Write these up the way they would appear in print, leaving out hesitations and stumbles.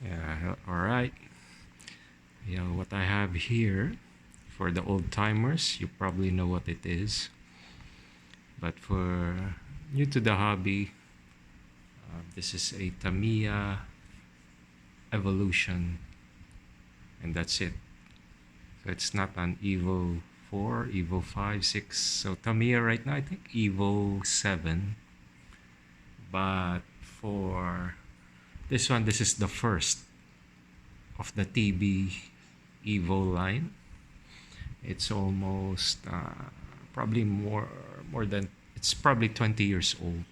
Yeah, all right. What I have here for the old timers, you probably know what it is. But for new to the hobby, this is a Tamiya Evolution, and that's it. So it's not an Evo 4, Evo 5, 6. So Tamiya right now, I think Evo 7. But for this one, this is the first of the TB Evo line. It's almost probably more than it's probably 20 years old,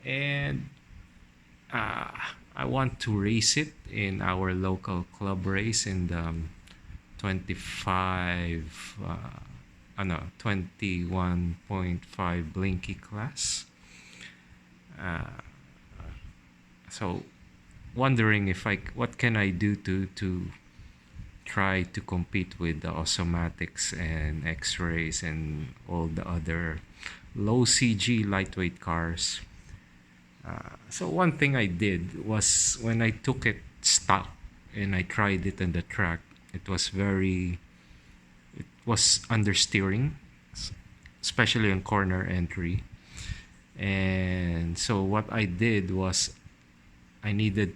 and uh, I want to race it in our local club race in the 25 no 21.5 blinky class. uh, so wondering if I what can I do to try to compete with the Osomatics and X-rays and all the other low CG lightweight cars. So one thing I did was when I took it stock and I tried it on the track, it was understeering, especially on corner entry. And so what I did was I needed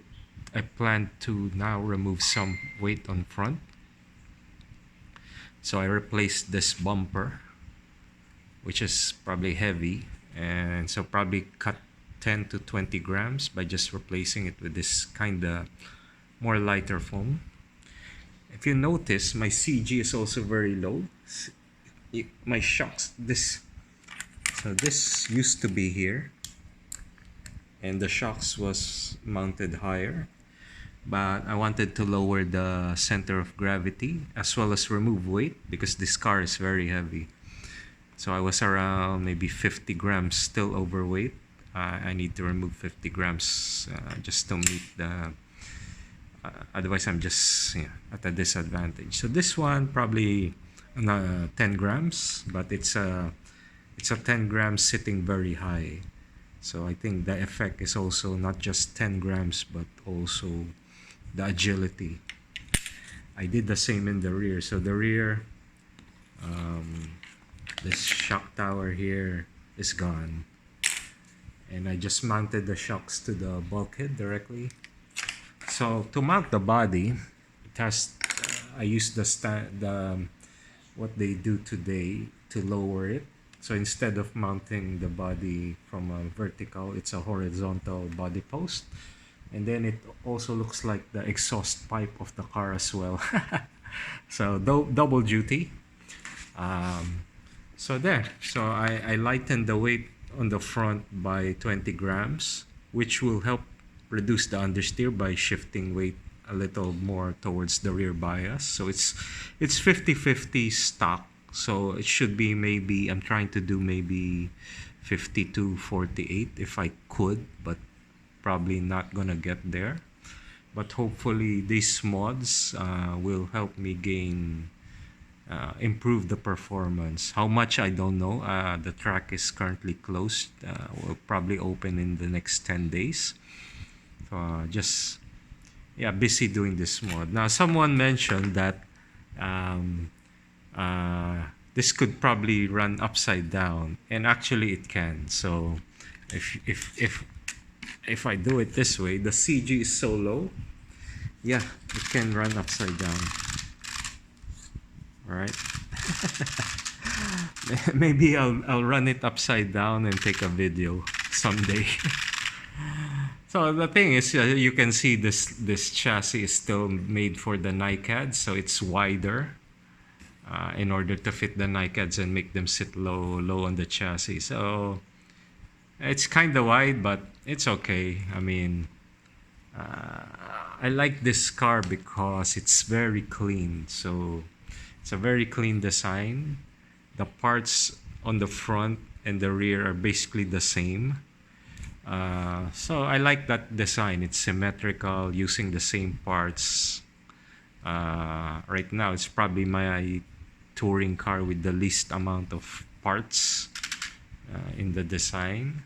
I planned to now remove some weight on front. So I replaced this bumper, which is probably heavy, and so probably cut 10 to 20 grams by just replacing it with this kind of more lighter foam. If you notice, my CG is also very low. My shocks, this used to be here, and the shocks was mounted higher, but I wanted to lower the center of gravity as well as remove weight because this car is very heavy. So I was around maybe 50 grams still overweight. I need to remove 50 grams just to meet the. Otherwise, I'm just at a disadvantage. So this one probably 10 grams, but it's a 10 grams sitting very high. So I think the effect is also not just 10 grams, but also the agility. I did the same in the rear. So the rear, this shock tower here is gone. And I just mounted the shocks to the bulkhead directly. So to mount the body, I used the what they do today to lower it. So instead of mounting the body from a vertical, it's a horizontal body post. And then it also looks like the exhaust pipe of the car as well. So double duty. So I lightened the weight on the front by 20 grams, which will help reduce the understeer by shifting weight a little more towards the rear bias. So it's 50-50 stock. So it should be maybe, I'm trying to do maybe 52-48 if I could, but probably not gonna get there. But hopefully these mods will help me improve the performance. How much, I don't know. The track is currently closed. Will probably open in the next 10 days. So just busy doing this mod. Now someone mentioned that this could probably run upside down, and actually it can. So if I do it this way, the CG is so low, it can run upside down. All right. Maybe I'll run it upside down and take a video someday. So the thing is, you can see this chassis is still made for the NICADs, so it's wider in order to fit the NICADs and make them sit low on the chassis. So it's kind of wide, but it's okay. I mean, I like this car because it's very clean. So it's a very clean design. The parts on the front and the rear are basically the same. So I like that design. It's symmetrical, using the same parts. Right now, it's probably my touring car with the least amount of parts in the design.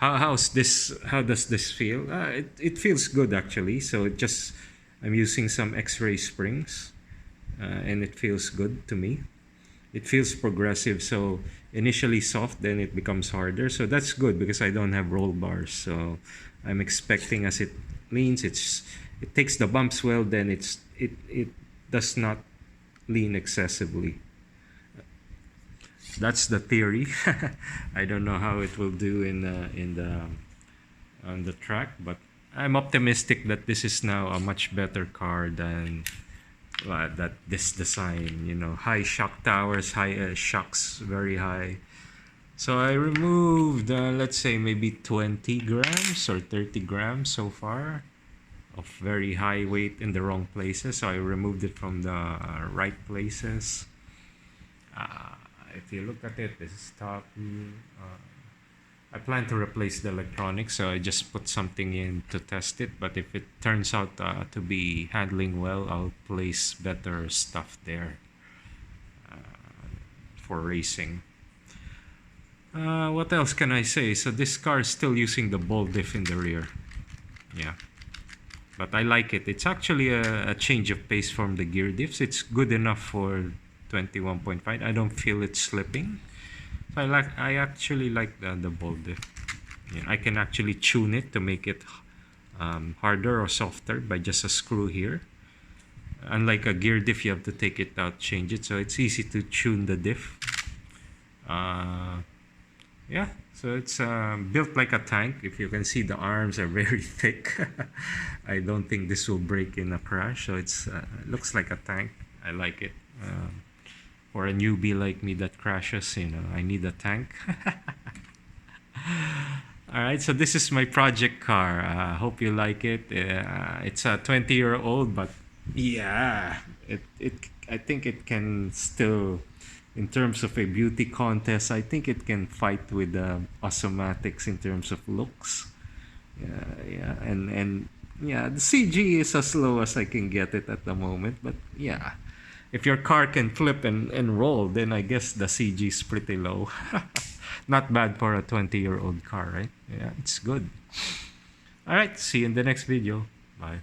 How's this? How does this feel? It feels good actually. So I'm using some X-ray springs, and it feels good to me. It feels progressive. So initially soft, then it becomes harder. So that's good because I don't have roll bars. So I'm expecting as it leans, it takes the bumps well. Then it does not lean excessively. That's the theory. I don't know how it will do in the on the track, but I'm optimistic that this is now a much better car than that this design. You know, high shock towers, high shocks, very high. So I removed, let's say maybe 20 grams or 30 grams so far of very high weight in the wrong places. So I removed it from the right places. If you look at it, this is top. I plan to replace the electronics, so I just put something in to test it. But if it turns out to be handling well, I'll place better stuff there for racing. What else can I say? So this car is still using the ball diff in the rear. Yeah. But I like it. It's actually a change of pace from the gear diffs. It's good enough for 21.5. I don't feel it slipping. So I actually like the ball diff. Yeah, I can actually tune it to make it harder or softer by just a screw here. Unlike a gear diff, you have to take it out, change it. So it's easy to tune the diff. Yeah, so it's built like a tank. If you can see, the arms are very thick. I don't think this will break in a crash. So it looks like a tank. I like it. For a newbie like me that crashes, you know, I need a tank. All right, so this is my project car. Hope you like it. It's a 20-year-old, but yeah, I think it can still, in terms of a beauty contest, I think it can fight with the Osomatics in terms of looks. Yeah, and yeah, the CG is as low as I can get it at the moment, but yeah. If your car can flip and roll, then I guess the CG is pretty low. Not bad for a 20-year-old car, right? Yeah, it's good. All right, see you in the next video. Bye.